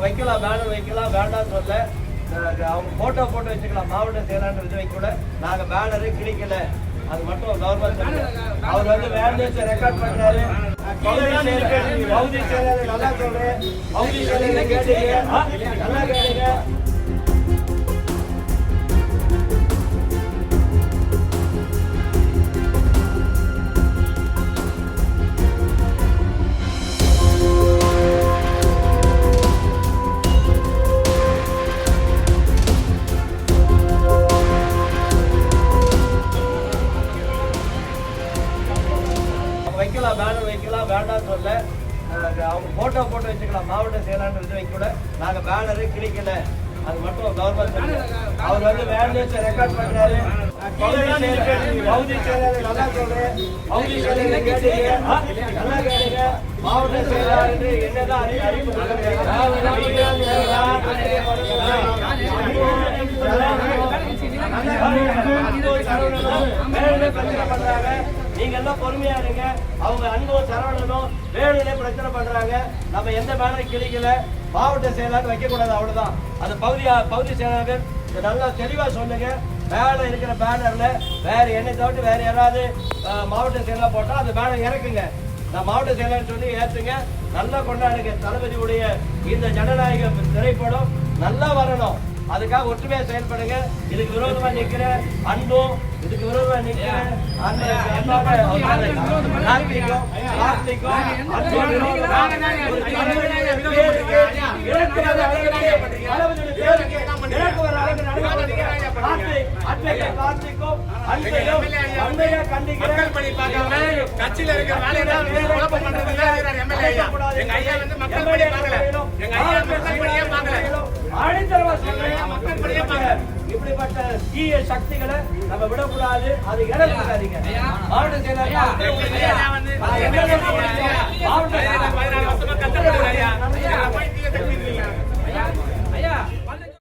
வைக்கலாம், பேனர் வைக்கலாம், வேண்டாம்னு சொல்ல அவங்க போட்டோ போட்டு வச்சுக்கலாம். மாவட்ட செயலாளர் இது வைக்கூட நாங்க பேனரு கிழிக்கல, அது மட்டும் கவர்மெண்ட் அவர் வந்து வேலையை ரெக்கார்ட் பண்றாரு. பகுதி செயலாளர் நல்லா சொல்றேன், பகுதி செயலாளர் கேட்டீங்க, நல்லா கேளுங்க. வைக்கலாம், பேனர் வைக்கலாம், வேண்டாம்னு சொல்ல அவங்க போட்டோ போட்டு வச்சுக்கலாம். மாவட்ட செயலாளர் இது வைக்கூட நாங்க பேனரு கிழிக்கல, அது மட்டும் கவர்மெண்ட் அவர் வந்து வேலையை ரெக்கார்ட் பண்றாரு. பகுதி செயலாளர் நல்லா சொல்றேன், பகுதி செயலாளர் கேட்டீங்க, நல்லா கேளுங்க. மாவட்ட செயலாளர் என்னதான் அறிவிப்பு பண்றாங்க. நீங்க எல்லாம் பொறுமையா இருங்க. அவங்க அன்பும் சரவணனும் வேணும்னே பிரச்சனை பண்றாங்க. நம்ம எந்த பேனரும் கிழிக்கல, மாவட்ட செயலாளர் வைக்க கூடாது, அவ்வளவுதான். அந்த பகுதி செயலாளர் நல்லா தெளிவா சொல்லுங்க. மேல இருக்கிற பேனர்ல வேற என்னை தவிர்த்து வேற யாராவது மாவட்ட செயலாளர் போட்டா அந்த பேனர் இறக்குங்க. நான் மாவட்ட செயலாளர் சொல்லி ஏற்றுங்க, நல்லா கொண்டாடுங்க. தளபதியுடைய இந்த ஜனநாயக திரைப்படம் நல்லா வரணும், அதுக்காக ஒற்றுமையா செயல்படுங்க. இதுக்கு விரோதமா நிக்கிற அன்பும், இதுக்கு விரோதமா நிக்கிற கட்சியில இருக்கிற வேலையை குழப்பம் பண்றது எங்க ஐயா வந்து மக்கள் படி பார்க்கல, எங்க ஐயா மக்கள் படியே பார்க்கல. இப்படிப்பட்ட தீய சக்திகளை நம்ம விடக்கூடாது, அது இடம் மாவட்ட செயலாளர்